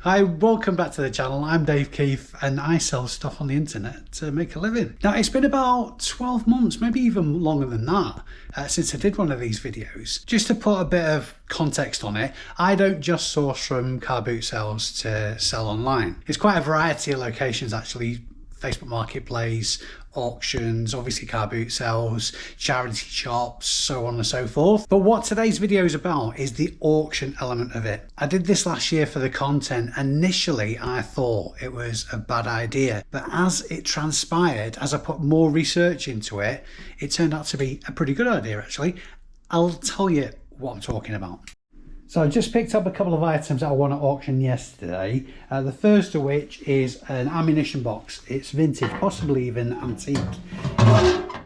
Hi, welcome back to the channel. I'm Dave Keeffe and I sell stuff on the internet to make a living. Now, it's been about 12 months, maybe even longer than that, since I did one of these videos. Just to put a bit of context on it, I don't just source from car boot sales to sell online. It's quite a variety of locations actually. Facebook Marketplace, auctions, obviously car boot sales, charity shops, so on and so forth. But what today's video is about is the auction element of it. I did this last year for the content. Initially, I thought it was a bad idea, but as it transpired, as I put more research into it, it turned out to be a pretty good idea actually. I'll tell you what I'm talking about. So I just picked up a couple of items that I won at auction yesterday. The first of which is an ammunition box. It's vintage, possibly even antique.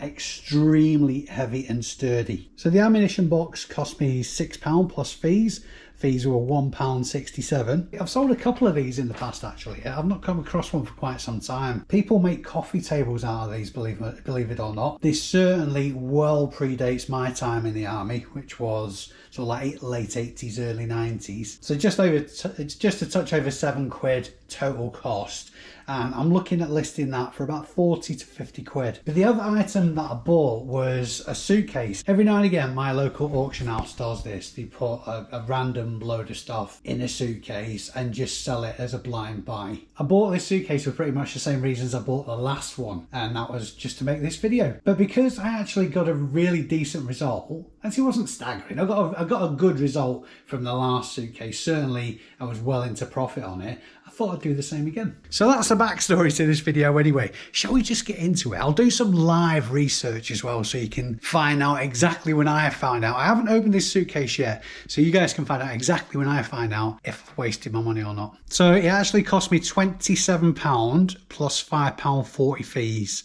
Extremely heavy and sturdy. So the ammunition box cost me £6 plus fees. Fees were £1.67. I've sold a couple of these in the past actually. I've not come across one for quite some time. People make coffee tables out of these, believe it or not. This certainly well predates my time in the army, which was sort of like late 80s, early 90s. So it's just a touch over £7 total cost. And I'm looking at listing that for about 40 to 50 quid. But the other item that I bought was a suitcase. Every now and again, my local auction house does this. They put a random load of stuff in a suitcase and just sell it as a blind buy. I bought this suitcase for pretty much the same reasons I bought the last one, and that was just to make this video. But because I actually got a really decent result, and it wasn't staggering, I got a good result from the last suitcase. Certainly, I was well into profit on it. I thought I'd do the same again. So that's the backstory to this video anyway. Shall we just get into it? I'll do some live research as well so you can find out exactly when I found out. I haven't opened this suitcase yet, so you guys can find out exactly when I find out if I've wasted my money or not. So it actually cost me £27 plus £5.40 fees.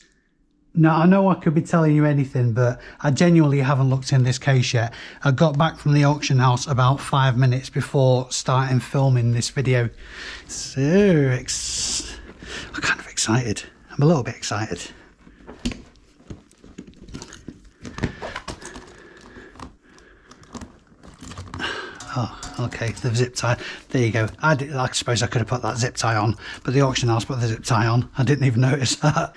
Now, I know I could be telling you anything, but I genuinely haven't looked in this case yet. I got back from the auction house about 5 minutes before starting filming this video. So, I'm kind of excited. I'm a little bit excited. Oh, okay, the zip tie. There you go. I suppose I could have put that zip tie on, but the auction house put the zip tie on. I didn't even notice that.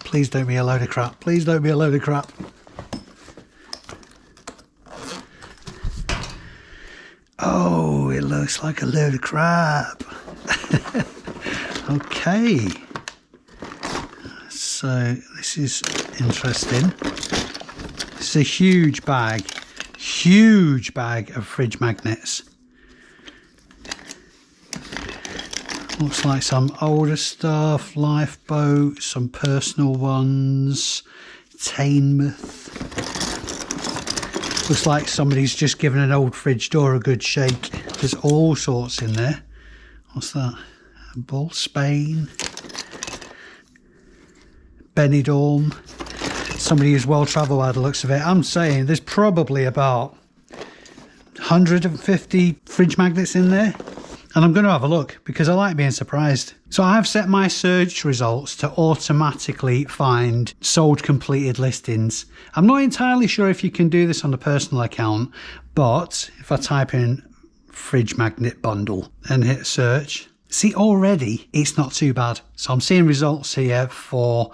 Please don't be a load of crap. Please don't be a load of crap. Oh, it looks like a load of crap. Okay. So this is interesting. This is a huge bag of fridge magnets. Looks like some older stuff, lifeboat, some personal ones, Tainmouth. Looks like somebody's just given an old fridge door a good shake. There's all sorts in there. What's that? Bull, Spain, Benidorm. Somebody who's well travelled by the looks of it. I'm saying there's probably about 150 fridge magnets in there. And I'm going to have a look because I like being surprised. So I've set my search results to automatically find sold completed listings. I'm not entirely sure if you can do this on the personal account, but if I type in fridge magnet bundle and hit search, see already it's not too bad. So I'm seeing results here for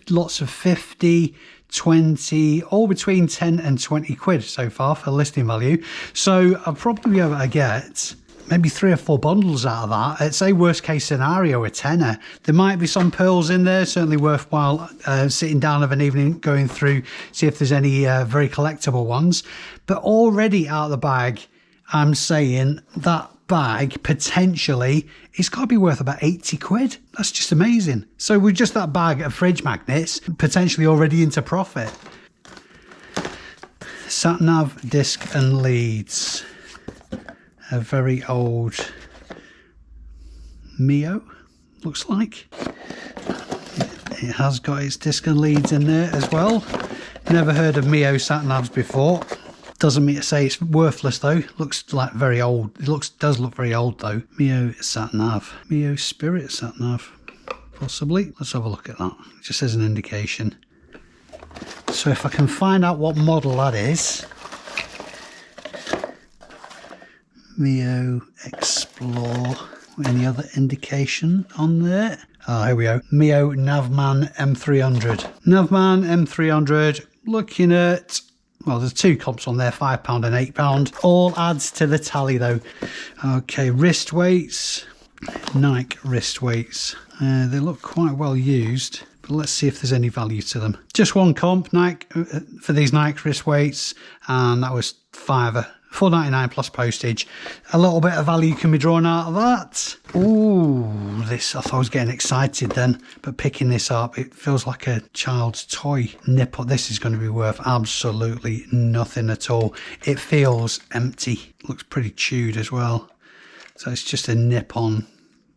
lots of 50, 20, all between 10 and 20 quid so far for listing value. So I'll probably be able to get maybe 3 or 4 bundles out of that. It's a worst case scenario, a tenner. There might be some pearls in there, certainly worthwhile sitting down of an evening going through, see if there's any very collectible ones. But already out of the bag, I'm saying that bag potentially it's got to be worth about 80 quid. That's just amazing. So with just that bag of fridge magnets potentially already into profit. Sat nav disc and leads, a very old Mio looks like. It has got its disc and leads in there as well. Never heard of Mio sat navs before. Doesn't mean to say it's worthless though. Looks like very old. It does look very old though. Mio sat nav. Mio Spirit sat nav. Possibly. Let's have a look at that. Just as an indication. So if I can find out what model that is, Mio Explore. Any other indication on there? Ah, here we go. Mio Navman M300. Navman M300, looking at, well, there's two comps on there, £5 and £8. All adds to the tally though. Okay, wrist weights. Nike wrist weights. They look quite well used, but let's see if there's any value to them. Just one comp, Nike, for these Nike wrist weights, and that was £4.99 plus postage. A little bit of value can be drawn out of that. Ooh, this, I thought I was getting excited then, but picking this up, it feels like a child's toy nipple. This is going to be worth absolutely nothing at all. It feels empty. Looks pretty chewed as well. So it's just a nip-on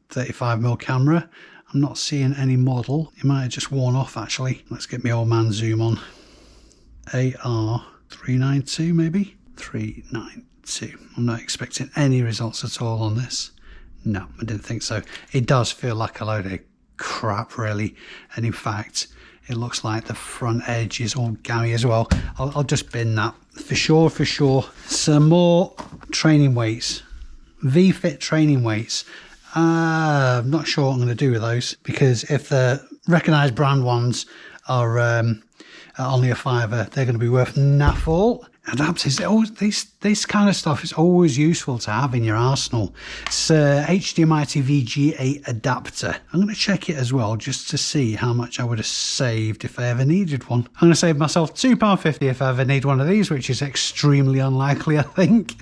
35mm camera. I'm not seeing any model. It might have just worn off actually. Let's get my old man zoom on. AR392 maybe? 392. I'm not expecting any results at all on this. No, I didn't think so. It does feel like a load of crap really, and in fact it looks like the front edge is all gammy as well. I'll just bin that for sure. Some more training weights, V-Fit training weights. I'm not sure what I'm going to do with those, because if the recognised brand ones are only a £5, they're going to be worth naff all. Adapters, this kind of stuff is always useful to have in your arsenal. It's HDMI to VGA adapter. I'm going to check it as well just to see how much I would have saved if I ever needed one. I'm going to save myself £2.50 if I ever need one of these, which is extremely unlikely, I think.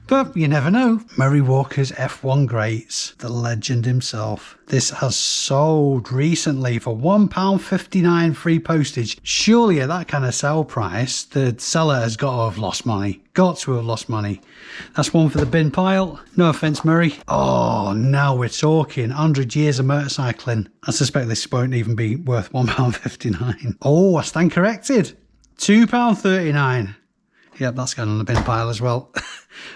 But you never know. Murray Walker's F1 Greats, the legend himself. This has sold recently for £1.59 free postage. Surely at that kind of sale price, the seller has got to have lost money. Got to have lost money. That's one for the bin pile. No offence, Murray. Oh, now we're talking. 100 years of motorcycling. I suspect this won't even be worth £1.59. Oh, I stand corrected. £2.39. Yep, that's going on the bin pile as well.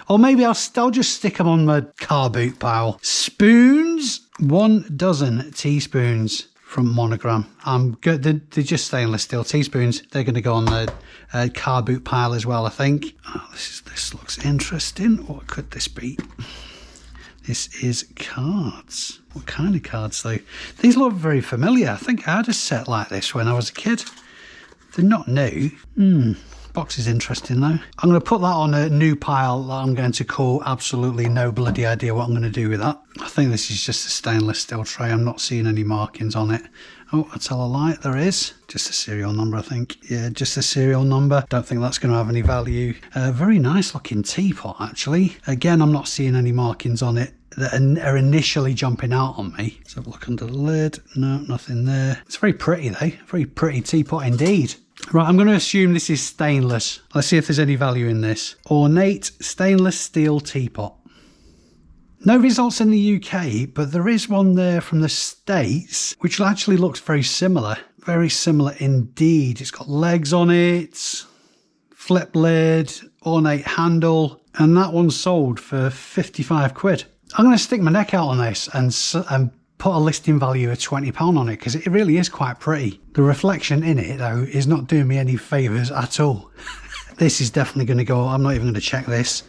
Or maybe I'll just stick them on my car boot pile. Spoons. 1 dozen teaspoons from Monogram. I'm good. They're just stainless steel teaspoons. They're going to go on the car boot pile as well, I think. Oh, this looks interesting. What could this be? This is cards. What kind of cards though? These look very familiar. I think I had a set like this when I was a kid. They're not new. Box is interesting though. I'm going to put that on a new pile that I'm going to call absolutely no bloody idea what I'm going to do with that. I think this is just a stainless steel tray. I'm not seeing any markings on it. Oh, I tell a lie, there is. Just a serial number, I think. Yeah, just a serial number. Don't think that's going to have any value. Very nice looking teapot actually. Again, I'm not seeing any markings on it that are initially jumping out on me. Let's have a look under the lid. No, nothing there. It's very pretty though. Very pretty teapot indeed. Right, I'm going to assume this is stainless. Let's see if there's any value in this. Ornate stainless steel teapot. No results in the UK, but there is one there from the States, which actually looks very similar. Very similar indeed. It's got legs on it, flip lid, ornate handle, and that one sold for 55 quid. I'm going to stick my neck out on this and put a listing value of £20 on it, because it really is quite pretty. The reflection in it though is not doing me any favours at all. This is definitely going to go, I'm not even going to check this.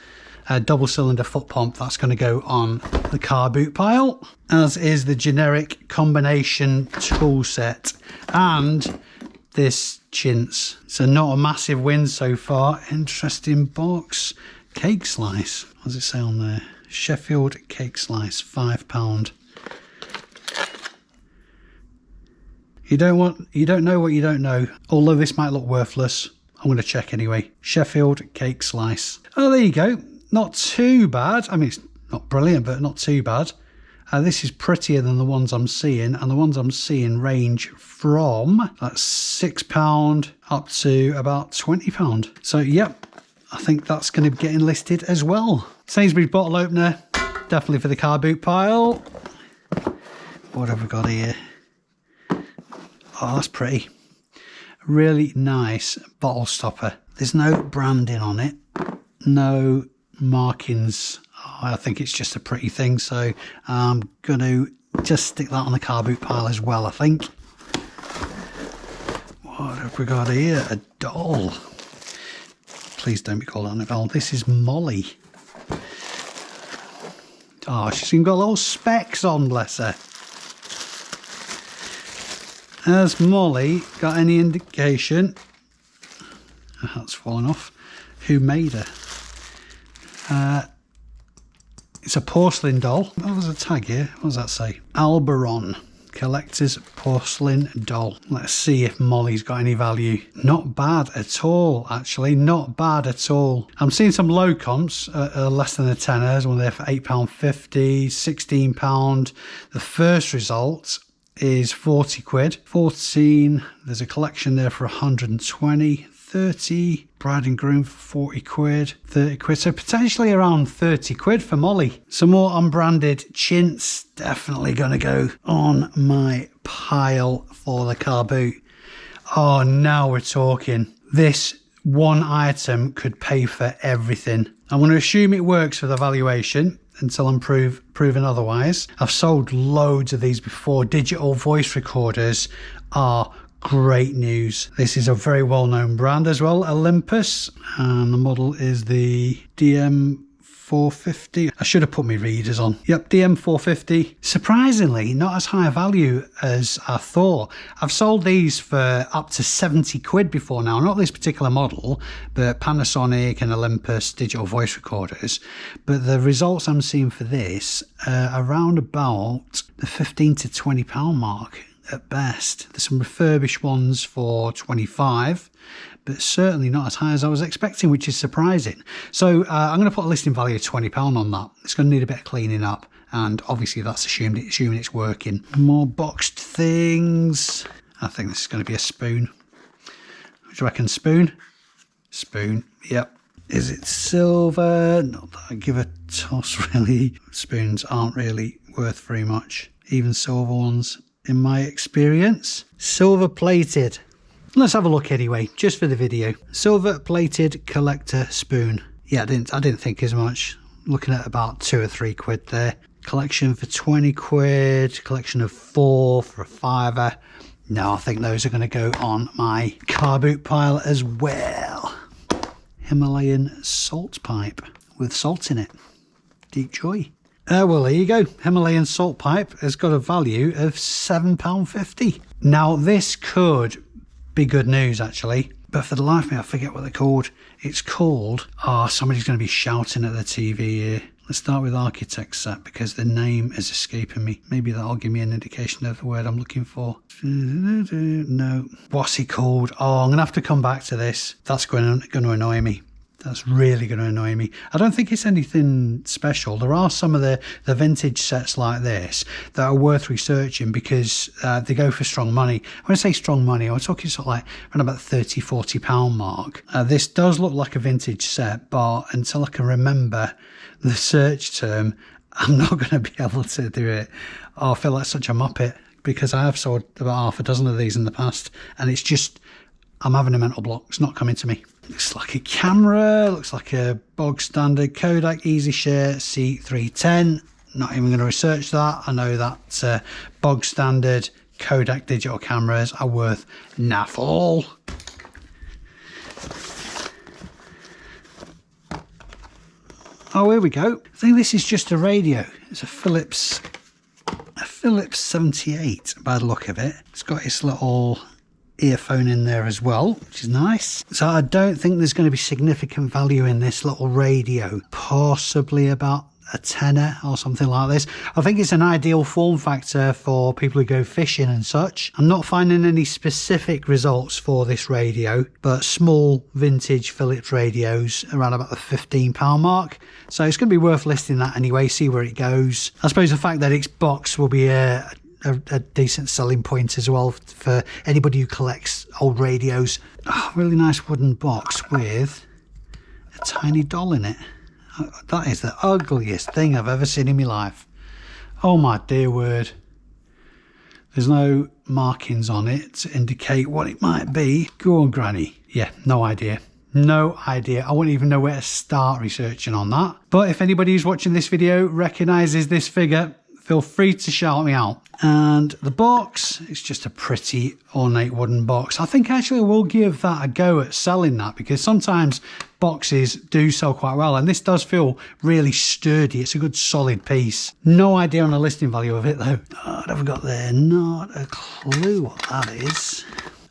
Double cylinder foot pump, that's going to go on the car boot pile, as is the generic combination tool set and this chintz. So not a massive win so far. Interesting box. Cake slice, what does it say on there? Sheffield cake slice, £5. You don't know what you don't know. Although this might look worthless, I'm going to check anyway. Sheffield cake slice. Oh, there you go. Not too bad. I mean, it's not brilliant, but not too bad. This is prettier than the ones I'm seeing, and the ones I'm seeing range from £6 up to about £20. So, yep, I think that's going to be getting listed as well. Sainsbury's bottle opener, definitely for the car boot pile. What have we got here? Oh, that's pretty. Really nice bottle stopper. There's no branding on it. No markings. Oh, I think it's just a pretty thing. So I'm going to just stick that on the car boot pile as well, I think. What have we got here? A doll. Please don't be called Annabelle. This is Molly. Oh, she's even got little specks on, bless her. Has Molly got any indication? Oh, that's fallen off. Who made her? It's a porcelain doll. Oh, there's a tag here. What does that say? Alberon. Collector's porcelain doll. Let's see if Molly's got any value. Not bad at all, actually. Not bad at all. I'm seeing some low comps, less than a tenner. There's one there for £8.50, £16. The first result is 40 quid. 14. There's a collection there for 120. 30. Bride and groom for 40 quid. 30 quid. So potentially around 30 quid for Molly. Some more unbranded chintz. Definitely going to go on my pile for the car boot. Oh, now we're talking. This one item could pay for everything. I'm going to assume it works for the valuation until I'm proven otherwise. I've sold loads of these before. Digital voice recorders are great news. This is a very well-known brand as well, Olympus, and the model is the DM450. I should have put my readers on. Yep, DM450. Surprisingly, not as high a value as I thought. I've sold these for up to 70 quid before now. Not this particular model, but Panasonic and Olympus digital voice recorders. But the results I'm seeing for this are around about the £15 to £20 mark. At best. There's some refurbished ones for 25, but certainly not as high as I was expecting, which is surprising. So I'm going to put a listing value of £20 on that. It's going to need a bit of cleaning up, and obviously that's assuming it's working. More boxed things. I think this is going to be a spoon. What do you reckon? Spoon? Spoon. Yep. Is it silver? Not that I give a toss, really. Spoons aren't really worth very much, even silver ones. In my experience, silver plated. Let's have a look anyway, just for the video. Silver plated collector spoon. Yeah, I didn't think as much. Looking at about 2 or 3 quid there. Collection for 20 quid. Collection of 4 for a £5. No, I think those are going to go on my car boot pile as well. Himalayan salt pipe with salt in it. Deep joy. Well, there you go. Himalayan salt pipe has got a value of £7.50. Now, this could be good news, actually, but for the life of me, I forget what they're called. It's called... Oh, somebody's going to be shouting at the TV here. Let's start with architect set, because the name is escaping me. Maybe that'll give me an indication of the word I'm looking for. No. What's he called? Oh, I'm going to have to come back to this. That's going to annoy me. That's really going to annoy me. I don't think it's anything special. There are some of the vintage sets like this that are worth researching because they go for strong money. When I say strong money, I'm talking sort of like around about £30, £40 mark. This does look like a vintage set, but until I can remember the search term, I'm not going to be able to do it. Oh, I feel like such a muppet because I have sold about half a dozen of these in the past, and it's just, I'm having a mental block. It's not coming to me. Looks like a camera, looks like a bog standard Kodak EasyShare C310. Not even going to research that. I know that bog standard Kodak digital cameras are worth naff all. Oh, here we go. I think this is just a radio. It's a Philips 78 by the look of it. It's got its little earphone in there as well, which is nice. So I don't think there's going to be significant value in this little radio. Possibly about a tenner or something like this. I think it's an ideal form factor for people who go fishing and such. I'm not finding any specific results for this radio, but small vintage Philips radios around about the £15 mark. So it's going to be worth listing that anyway, see where it goes. I suppose the fact that it's boxed will be a decent selling point as well for anybody who collects old radios. Oh, really nice wooden box with a tiny doll in it. That is the ugliest thing I've ever seen in my life. Oh my dear word. There's no markings on it to indicate what it might be. Go on, Granny. Yeah, no idea. No idea. I wouldn't even know where to start researching on that. But if anybody who's watching this video recognises this figure, feel free to shout me out. And the box, it's just a pretty ornate wooden box. I think actually we'll give that a go at selling that, because sometimes boxes do sell quite well, and this does feel really sturdy. It's a good solid piece. No idea on the listing value of it though. What have we got there? Not a clue what that is.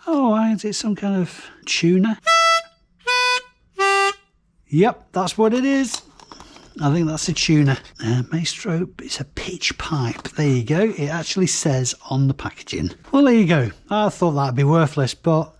Oh, is it some kind of tuna? Yep, that's what it is. I think that's a tuna. Maestro, it's a pitch pipe. There you go. It actually says on the packaging. Well, there you go. I thought that'd be worthless, but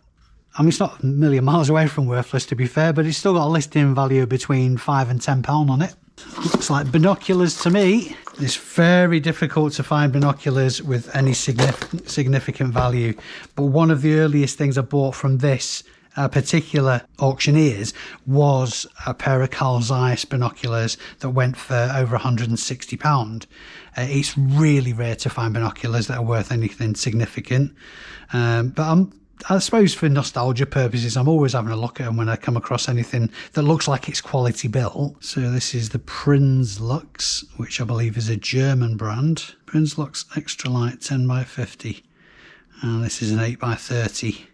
I mean, it's not a million miles away from worthless, to be fair, but it's still got a listing value between £5 and £10 on it. Looks like binoculars to me. It's very difficult to find binoculars with any significant value, but one of the earliest things I bought from this particular auctioneers was a pair of Carl Zeiss binoculars that went for over £160. It's really rare to find binoculars that are worth anything significant, but I suppose for nostalgia purposes, I'm always having a look at them when I come across anything that looks like it's quality built. So this is the Prinslux, which I believe is a German brand. Prinslux Extra Light 10x50, and this is an 8x30.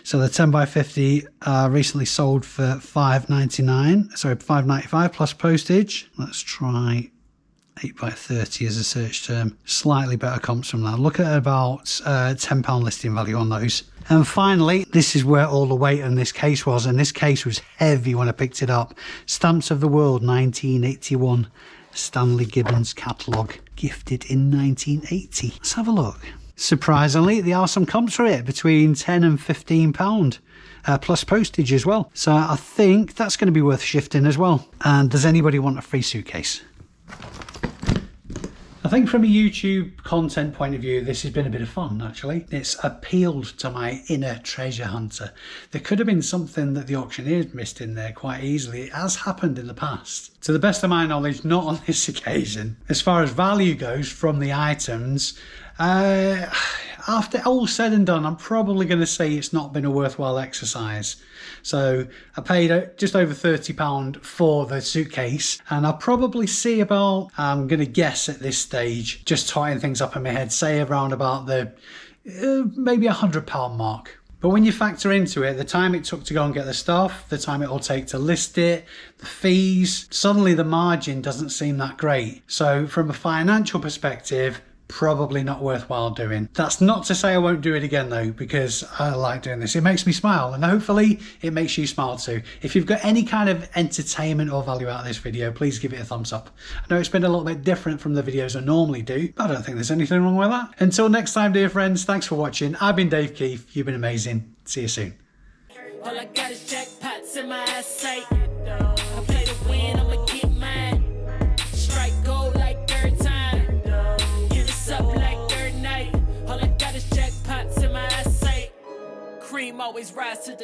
So the 10x50 recently sold for £5.95 plus postage. Let's try 8x30 as a search term. Slightly better comps from that. Look at about £10 listing value on those. And finally, this is where all the weight in this case was, and this case was heavy when I picked it up. Stamps of the World 1981, Stanley Gibbons catalogue, gifted in 1980. Let's have a look. Surprisingly, there are some comps for it between £10 and £15 plus postage as well. So I think that's going to be worth shifting as well. And does anybody want a free suitcase? I think from a YouTube content point of view, this has been a bit of fun, actually. It's appealed to my inner treasure hunter. There could have been something that the auctioneers missed in there quite easily. It has happened in the past. To the best of my knowledge, not on this occasion. As far as value goes from the items, after all said and done, I'm probably going to say it's not been a worthwhile exercise. So I paid just over £30 for the suitcase, and I'll probably see about, I'm going to guess at this stage, just tying things up in my head, say around about the maybe £100 mark. But when you factor into it, the time it took to go and get the stuff, the time it will take to list it, the fees, suddenly the margin doesn't seem that great. So from a financial perspective, probably not worthwhile doing. That's not to say I won't do it again though, because I like doing this. It makes me smile, and hopefully it makes you smile too. If you've got any kind of entertainment or value out of this video, please give it a thumbs up. I know it's been a little bit different from the videos I normally do, but I don't think there's anything wrong with that. Until next time, dear friends, thanks for watching. I've been Dave Keeffe. You've been amazing. See you soon. All I got is jackpots in my eyesight. I play to win, I'ma get mine. Strike gold like third time. Get us up like third night. All I got is jackpots in my eyesight. Cream always rise to the